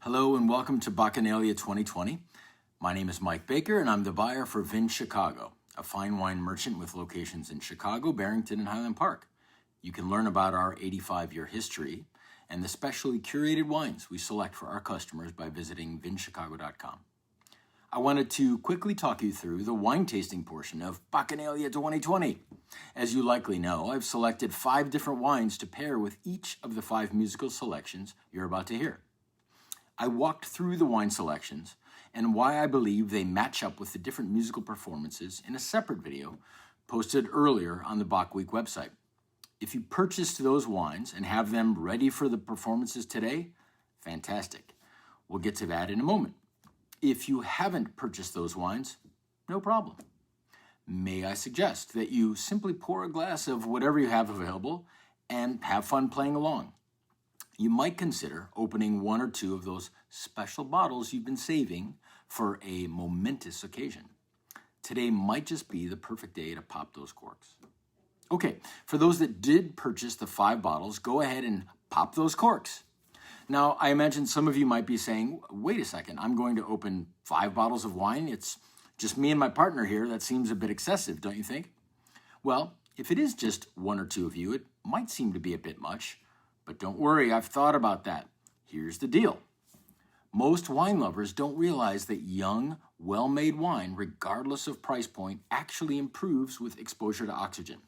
Hello and welcome to Bachanalia 2020. My name is Mike Baker and I'm the buyer for Vin Chicago, a fine wine merchant with locations in Chicago, Barrington, and Highland Park. You can learn about our 85-year history and the specially curated wines we select for our customers by visiting vinchicago.com. I wanted to quickly talk you through the wine tasting portion of Bachanalia 2020. As you likely know, I've selected 5 different wines to pair with each of the 5 musical selections you're about to hear. I walked through the wine selections and why I believe they match up with the different musical performances in a separate video posted earlier on the Bach Week website. If you purchased those wines and have them ready for the performances today, fantastic. We'll get to that in a moment. If you haven't purchased those wines, no problem. May I suggest that you simply pour a glass of whatever you have available and have fun playing along. You might consider opening 1 or 2 of those special bottles you've been saving for a momentous occasion. Today might just be the perfect day to pop those corks. Okay, for those that did purchase the 5 bottles, go ahead and pop those corks. Now, I imagine some of you might be saying, wait a second, I'm going to open 5 bottles of wine. It's just me and my partner here. That seems a bit excessive, don't you think? Well, if it is just 1 or 2 of you, it might seem to be a bit much. But don't worry, I've thought about that. Here's the deal. Most wine lovers don't realize that young, well-made wine, regardless of price point, actually improves with exposure to oxygen.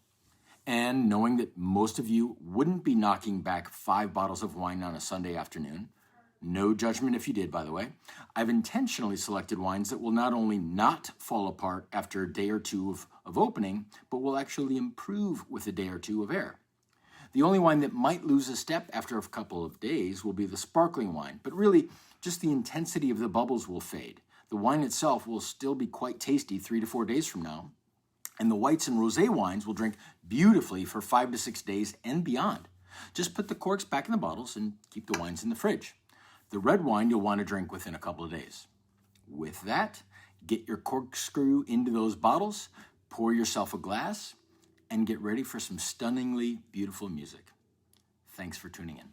And knowing that most of you wouldn't be knocking back 5 bottles of wine on a Sunday afternoon, no judgment if you did, by the way, I've intentionally selected wines that will not only not fall apart after a day or 2 of opening, but will actually improve with a day or 2 of air. The only wine that might lose a step after a couple of days will be the sparkling wine, but really just the intensity of the bubbles will fade. The wine itself will still be quite tasty 3 to 4 days from now, and the whites and rosé wines will drink beautifully for 5 to 6 days and beyond. Just put the corks back in the bottles and keep the wines in the fridge. The red wine you'll want to drink within a couple of days. With that, get your corkscrew into those bottles, pour yourself a glass, and get ready for some stunningly beautiful music. Thanks for tuning in.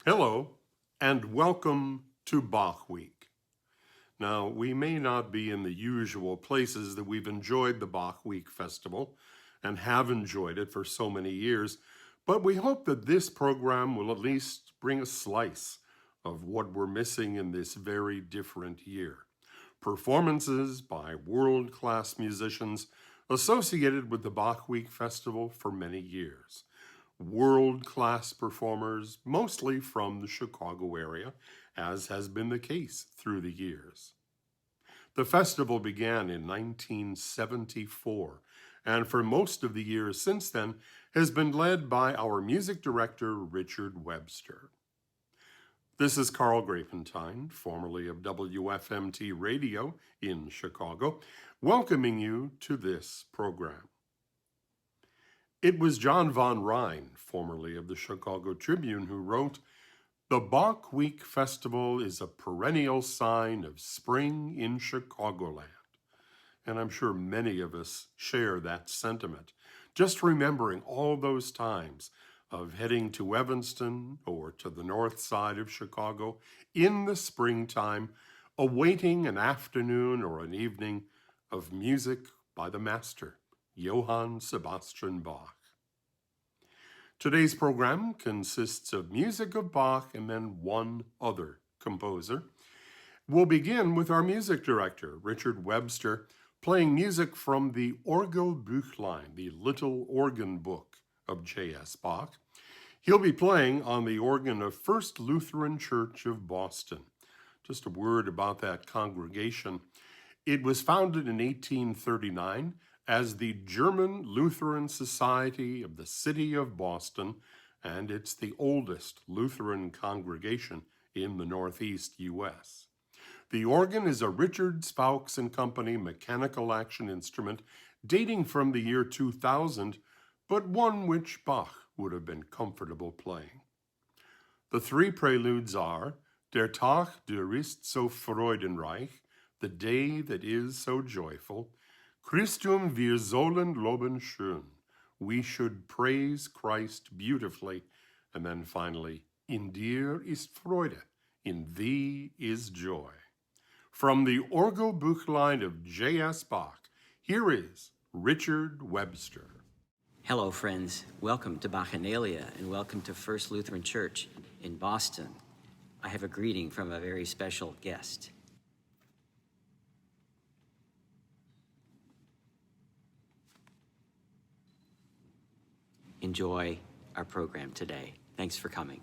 Hello, and welcome to Bach Week. Now, we may not be in the usual places that we've enjoyed the Bach Week Festival and have enjoyed it for so many years, but we hope that this program will at least bring a slice of what we're missing in this very different year. Performances by world-class musicians associated with the Bach Week Festival for many years. World-class performers, mostly from the Chicago area, as has been the case through the years. The festival began in 1974, and for most of the years since then has been led by our music director, Richard Webster. This is Carl Grapentine, formerly of WFMT Radio in Chicago, welcoming you to this program. It was John von Rhine, formerly of the Chicago Tribune, who wrote, "The Bach Week Festival is a perennial sign of spring in Chicagoland." And I'm sure many of us share that sentiment, just remembering all those times of heading to Evanston or to the north side of Chicago in the springtime, awaiting an afternoon or an evening of music by the master, Johann Sebastian Bach. Today's program consists of music of Bach and then one other composer. We'll begin with our music director, Richard Webster, playing music from the Orgelbüchlein, the Little Organ Book of J.S. Bach. He'll be playing on the organ of First Lutheran Church of Boston. Just a word about that congregation. It was founded in 1839 as the German Lutheran Society of the City of Boston, and it's the oldest Lutheran congregation in the Northeast U.S. The organ is a Richard Spaux and Company mechanical action instrument dating from the year 2000, but one which Bach would have been comfortable playing. The 3 preludes are Der Tag, der ist so freudenreich, the day that is so joyful, Christum wir sollen loben schön, we should praise Christ beautifully, and then finally, in dir ist Freude, In thee is joy. From the Orgelbuchlein of J.S. Bach, here is Richard Webster. Hello, friends. Welcome to Bachanalia and welcome to First Lutheran Church in Boston. I have a greeting from a very special guest. Enjoy our program today. Thanks for coming.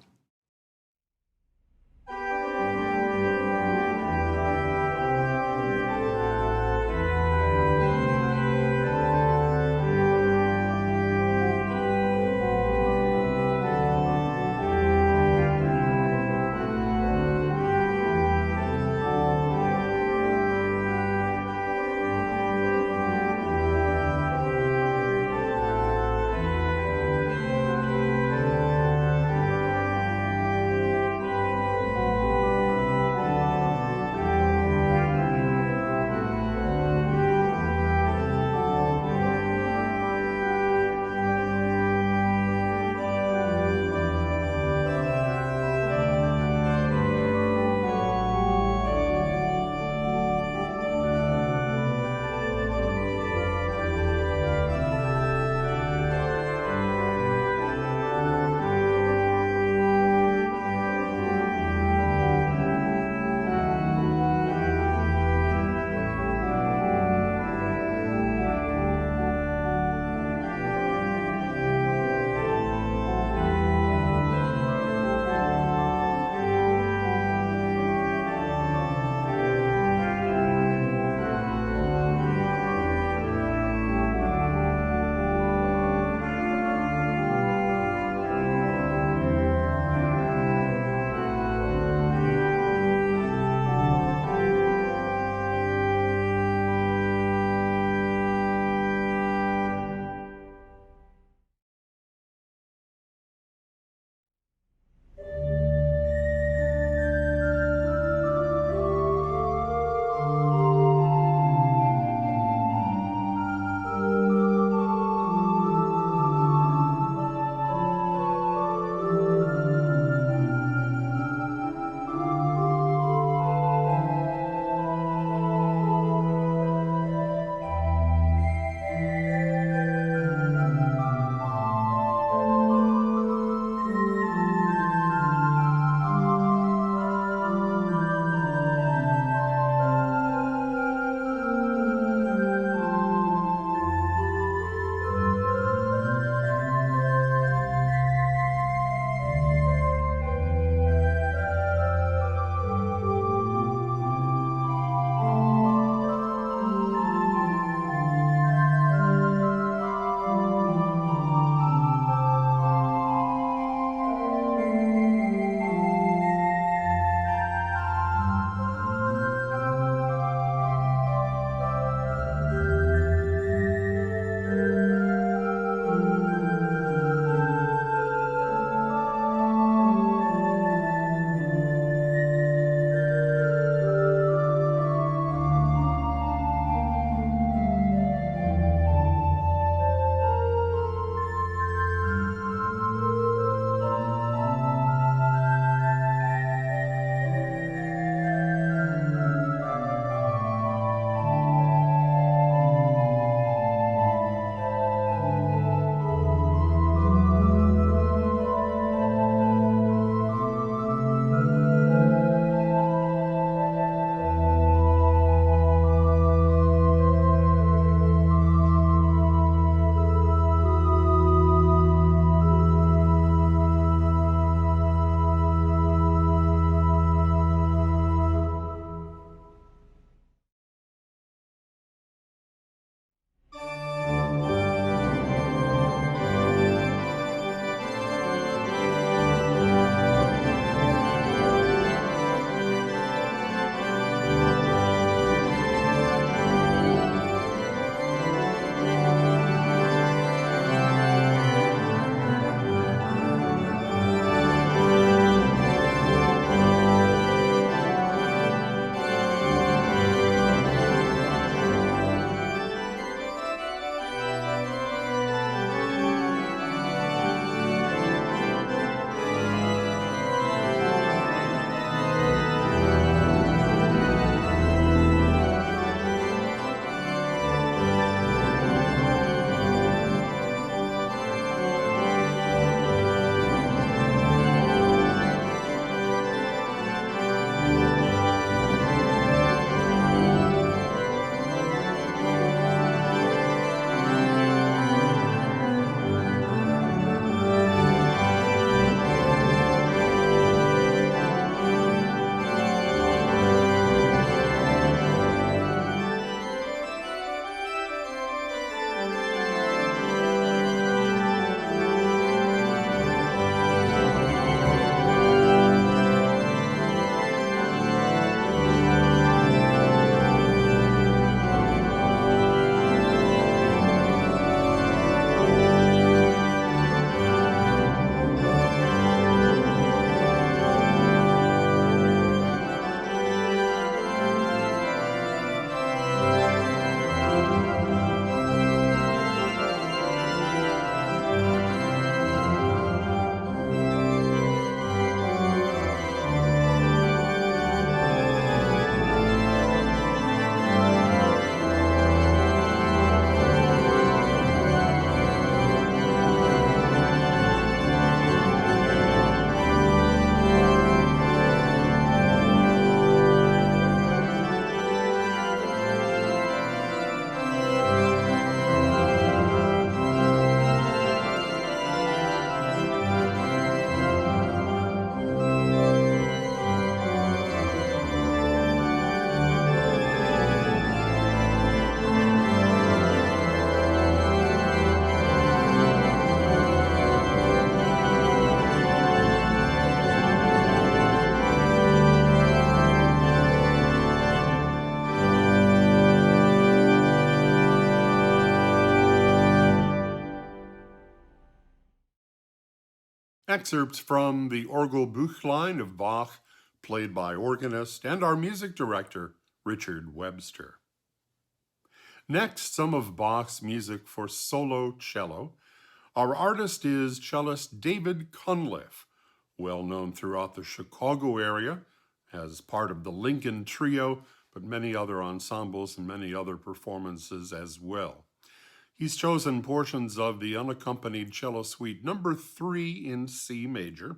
excerpts from the Orgelbuchlein of Bach, played by organist and our music director, Richard Webster. Next, some of Bach's music for solo cello. Our artist is cellist David Cunliffe, well known throughout the Chicago area as part of the Lincoln Trio, but many other ensembles and many other performances as well. He's chosen portions of the unaccompanied cello suite number 3 in C major.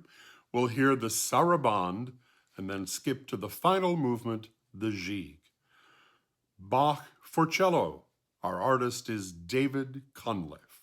We'll hear the Sarabande and then skip to the final movement, the Gigue. Bach for cello. Our artist is David Cunliffe.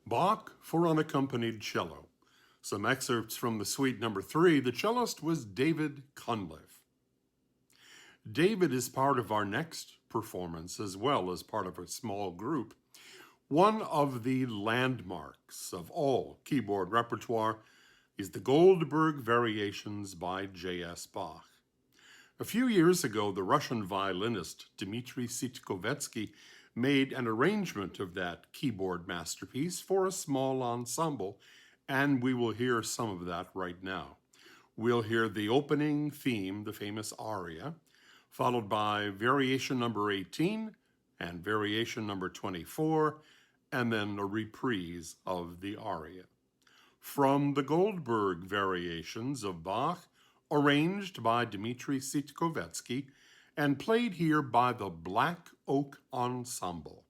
Bach for unaccompanied cello. Some excerpts from the Suite Number 3. The cellist was David Cunliffe. David is part of our next performance as well as part of a small group. One of the landmarks of all keyboard repertoire is the Goldberg Variations by J.S. Bach. A few years ago, the Russian violinist Dmitri Sitkovetsky made an arrangement of that keyboard masterpiece for a small ensemble, and we will hear some of that right now. We'll hear the opening theme, the famous aria, followed by variation number 18 and variation number 24, and then a reprise of the aria. From the Goldberg Variations of Bach, arranged by Dmitri Sitkovetsky and played here by the Black Oak Ensemble.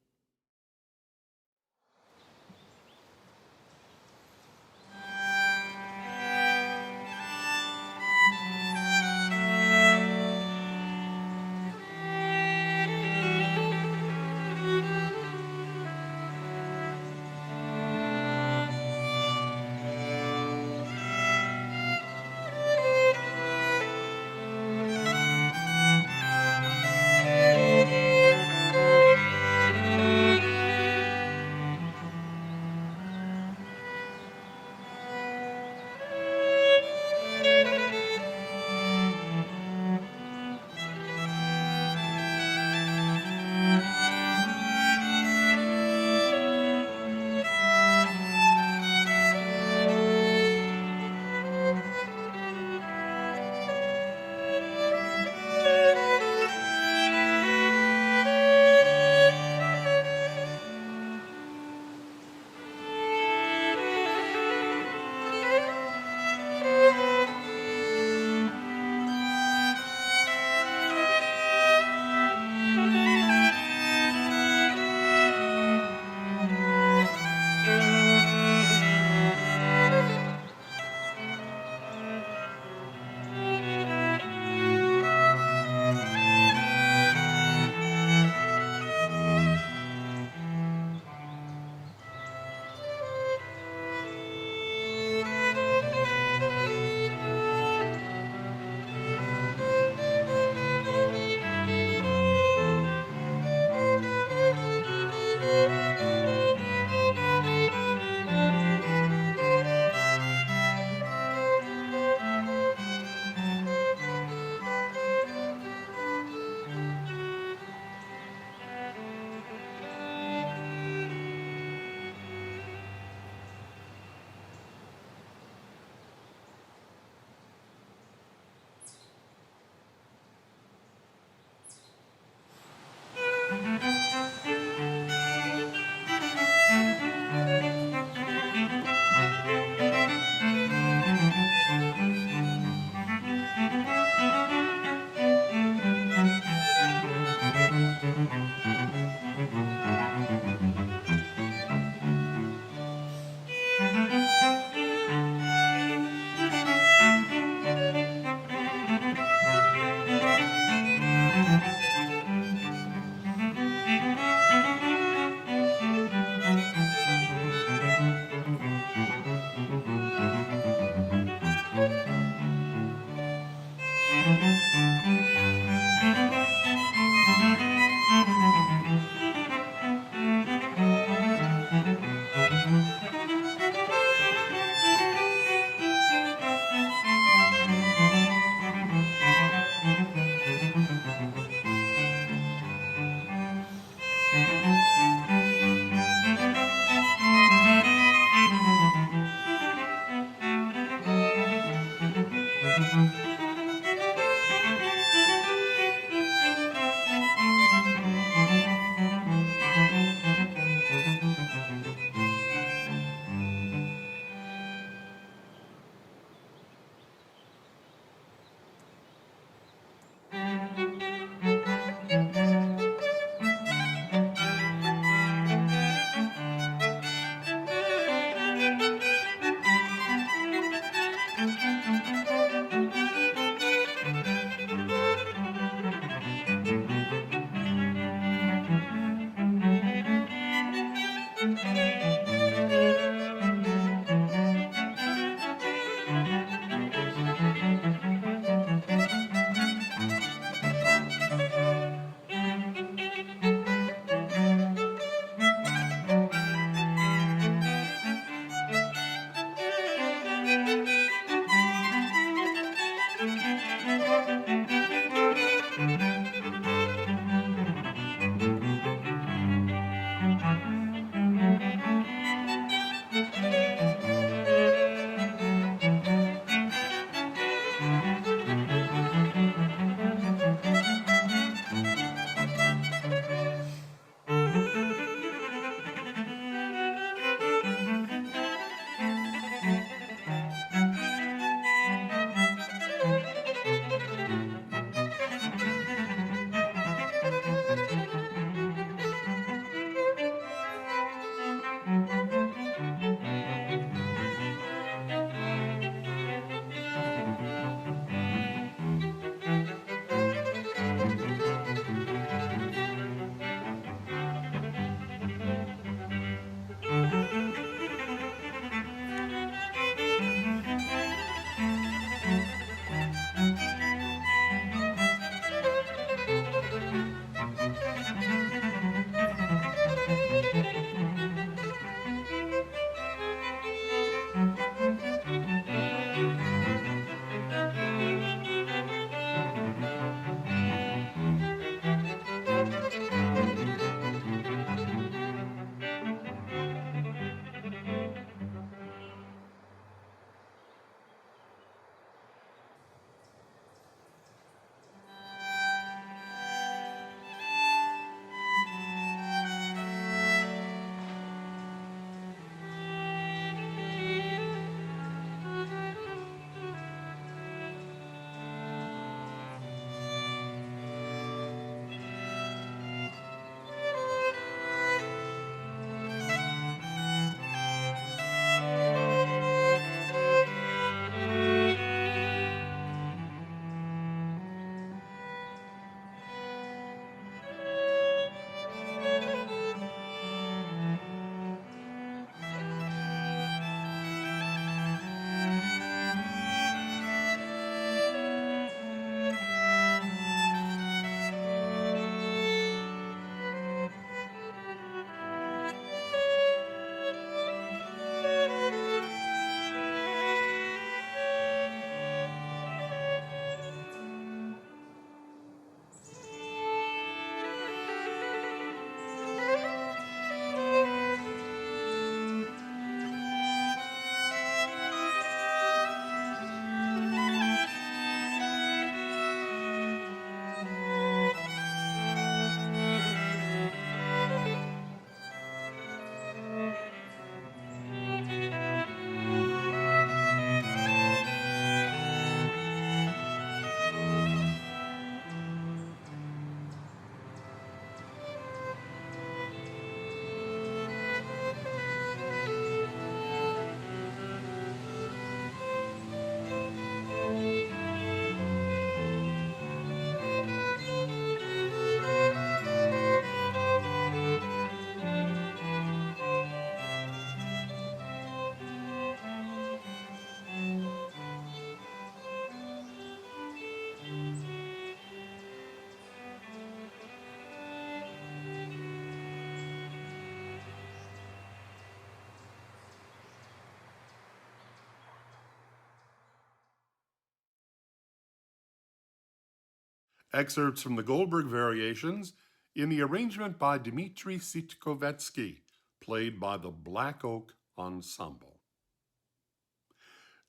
Excerpts from the Goldberg Variations in the arrangement by Dmitri Sitkovetsky, played by the Black Oak Ensemble.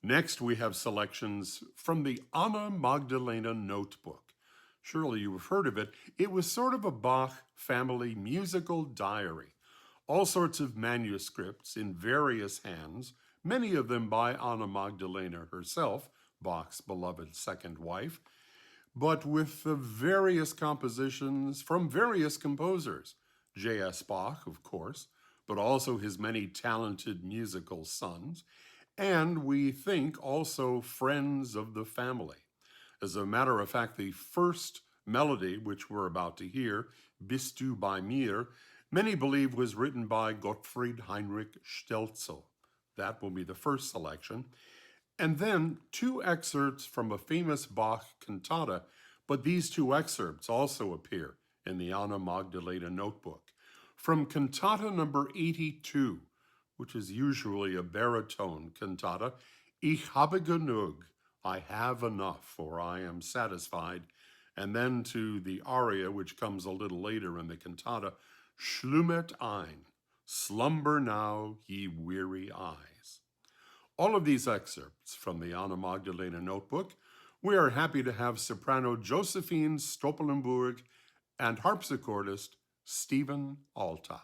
Next, we have selections from the Anna Magdalena Notebook. Surely you have heard of it. It was sort of a Bach family musical diary. All sorts of manuscripts in various hands, many of them by Anna Magdalena herself, Bach's beloved second wife, but with the various compositions from various composers. J.S. Bach, of course, but also his many talented musical sons, and we think also friends of the family. As a matter of fact, the first melody, which we're about to hear, Bist du bei mir, many believe was written by Gottfried Heinrich Stelzel. That will be the first selection. And then two excerpts from a famous Bach cantata, but these two excerpts also appear in the Anna Magdalena Notebook. From cantata number 82, which is usually a baritone cantata, Ich habe genug, I have enough, or I am satisfied, and then to the aria, which comes a little later in the cantata, Schlummert ein, slumber now, ye weary eyes. All of these excerpts from the Anna Magdalena Notebook, we are happy to have soprano Josephine Stoppelenburg and harpsichordist Stephen Altop.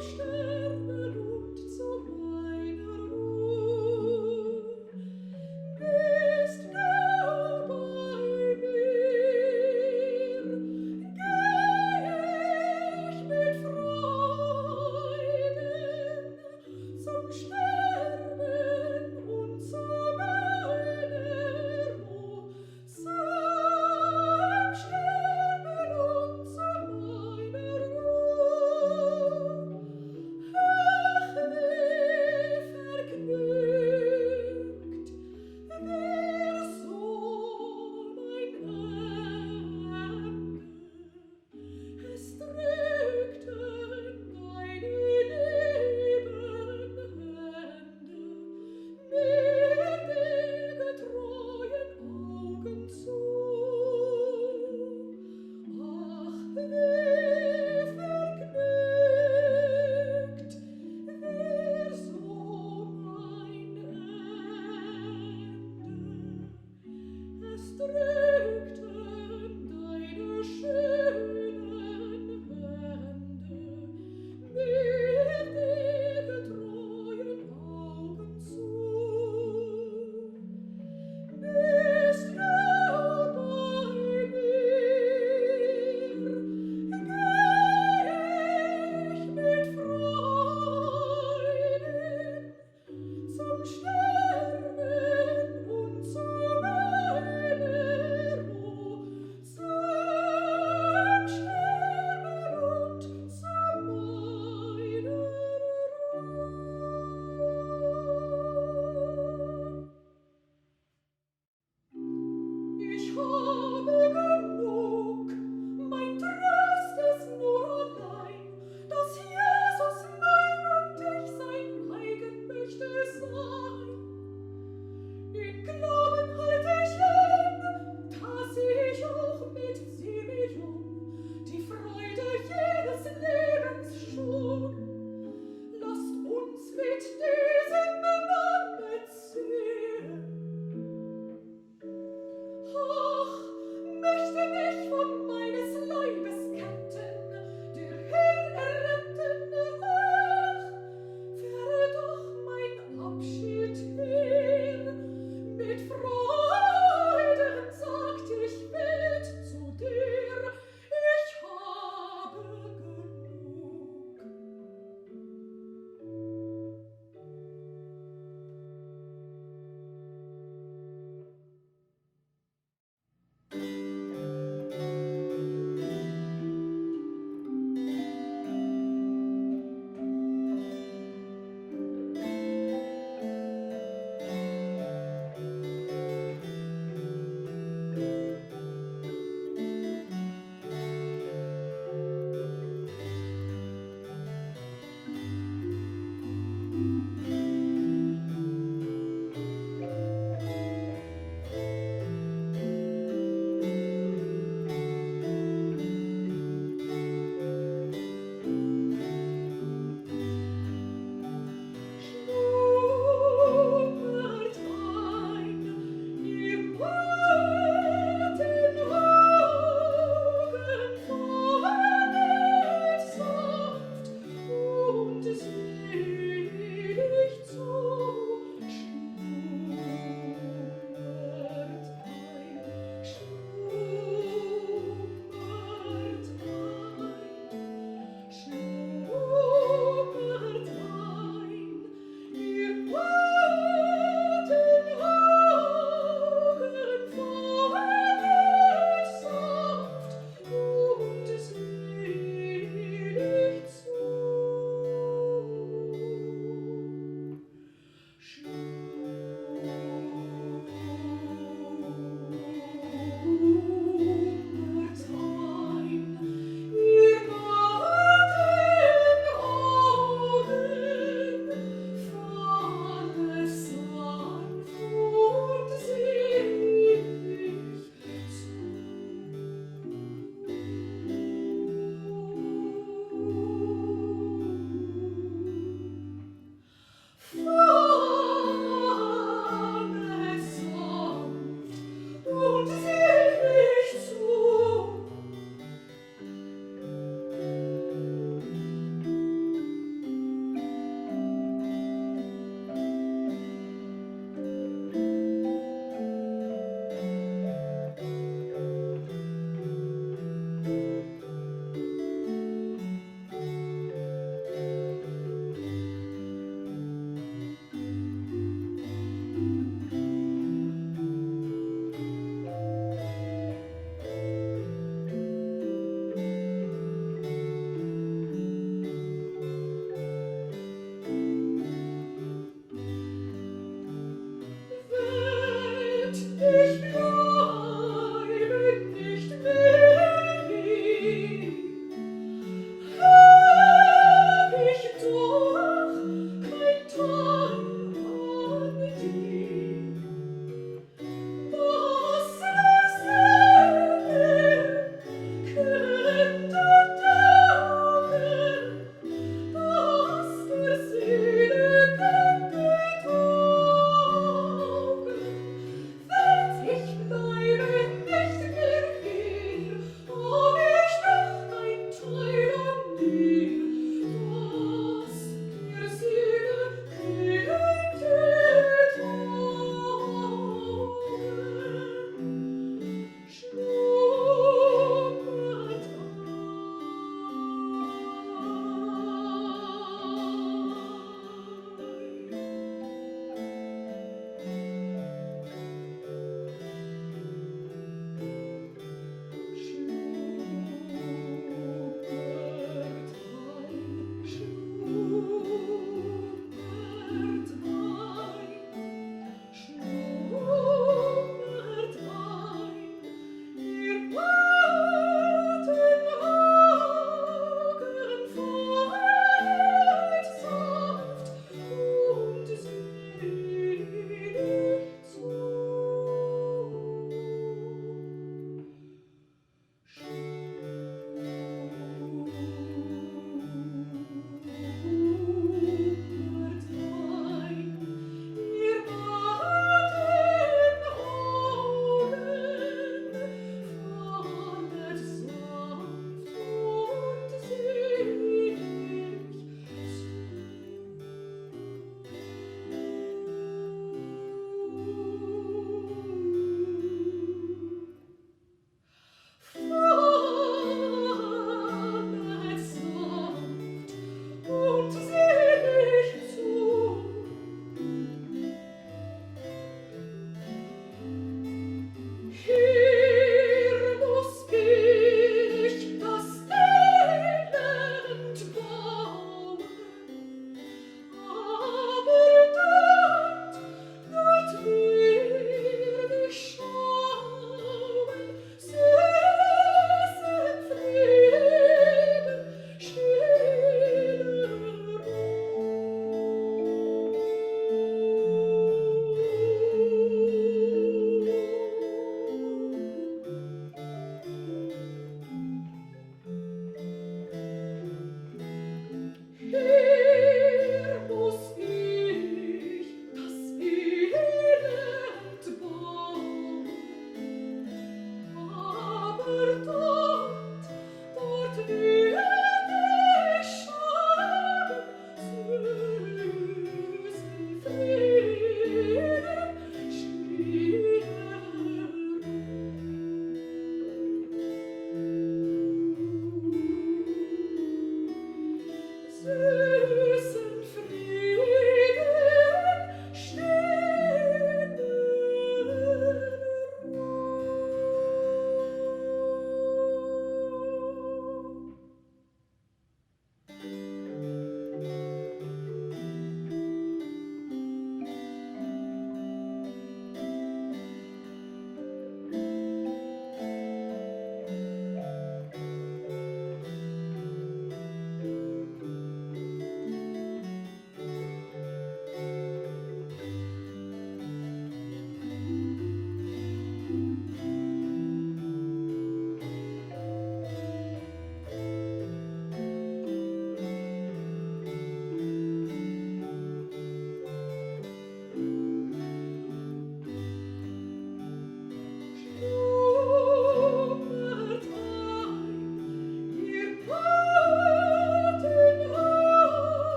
Sterben und zum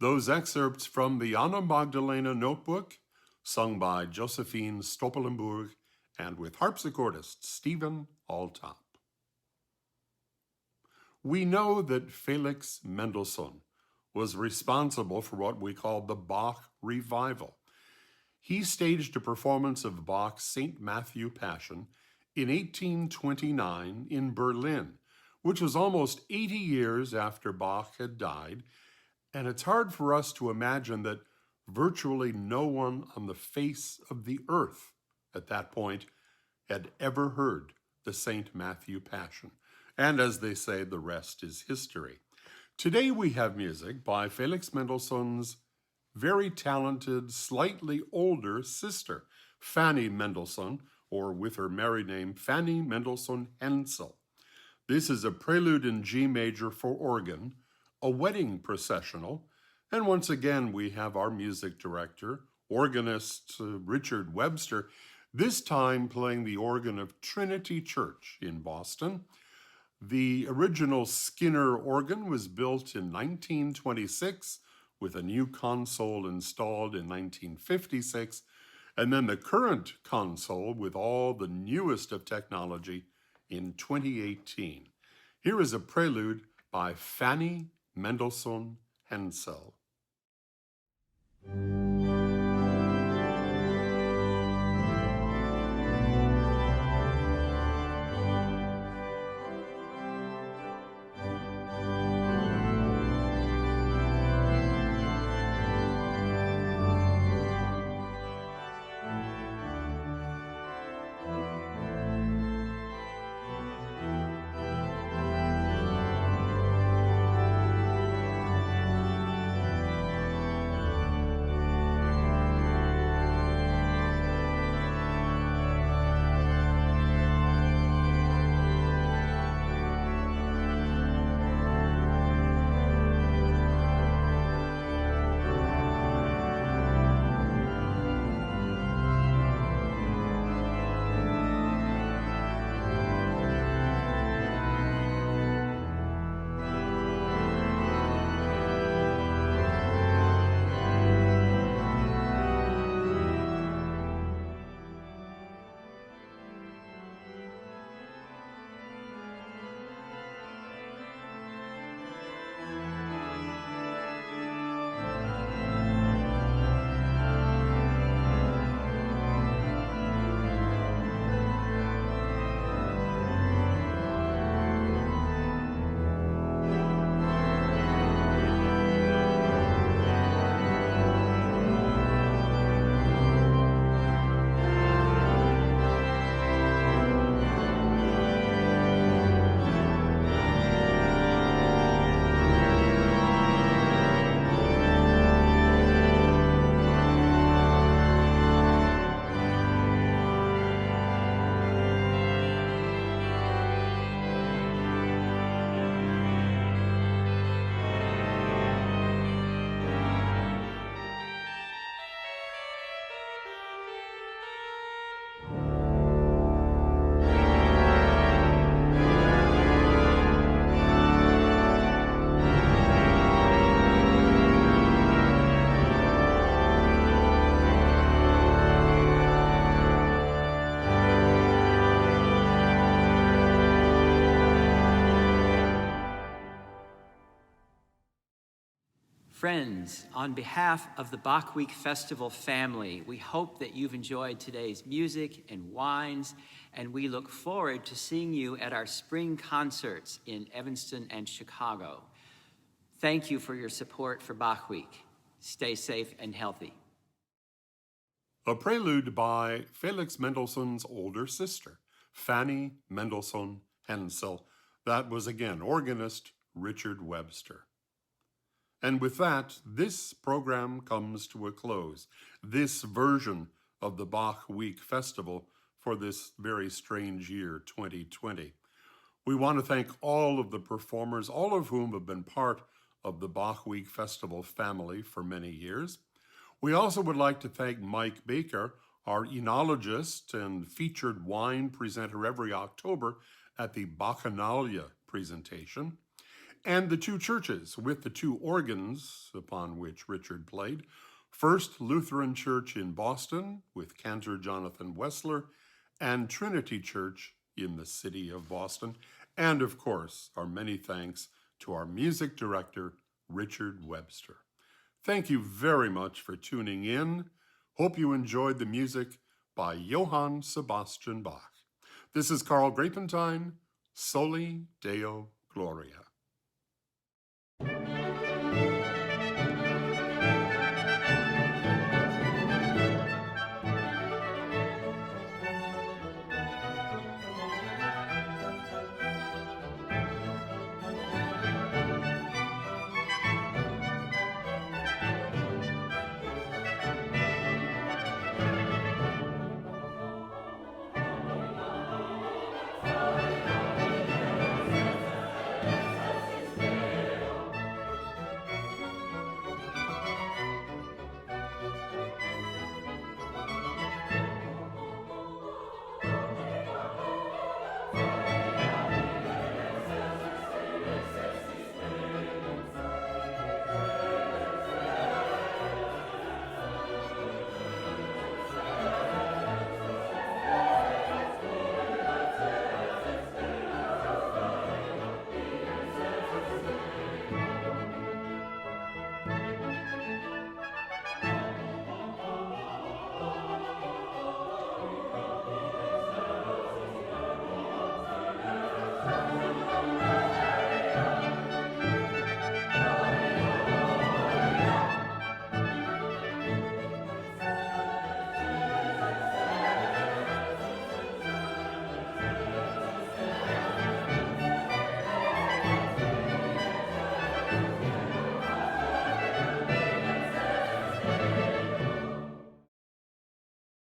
Those excerpts from the Anna Magdalena Notebook, sung by Josephine Stoppelenburg and with harpsichordist Stephen Altop. We know that Felix Mendelssohn was responsible for what we call the Bach Revival. He staged a performance of Bach's St. Matthew Passion in 1829 in Berlin, which was almost 80 years after Bach had died, and it's hard for us to imagine that virtually no one on the face of the earth at that point had ever heard the St. Matthew Passion. And as they say, the rest is history. Today we have music by Felix Mendelssohn's very talented, slightly older sister, Fanny Mendelssohn, or with her married name, Fanny Mendelssohn Hensel. This is a prelude in G major for organ, a wedding processional, and once again we have our music director, organist Richard Webster, this time playing the organ of Trinity Church in Boston. The original Skinner organ was built in 1926 with a new console installed in 1956, and then the current console with all the newest of technology in 2018. Here is a prelude by Fanny Mendelssohn Hensel. Friends, on behalf of the Bach Week Festival family, we hope that you've enjoyed today's music and wines, and we look forward to seeing you at our spring concerts in Evanston and Chicago. Thank you for your support for Bach Week. Stay safe and healthy. A prelude by Felix Mendelssohn's older sister, Fanny Mendelssohn Hensel. That was again organist Richard Webster. And with that, this program comes to a close. This version of the Bach Week Festival for this very strange year, 2020. We want to thank all of the performers, all of whom have been part of the Bach Week Festival family for many years. We also would like to thank Mike Baker, our enologist and featured wine presenter every October at the Bachanalia presentation. and the two churches with the two organs upon which Richard played. First Lutheran Church in Boston with cantor Jonathan Wessler, and Trinity Church in the city of Boston. And of course, our many thanks to our music director, Richard Webster. Thank you very much for tuning in. Hope you enjoyed the music by Johann Sebastian Bach. This is Carl Grapentine, Soli Deo Gloria.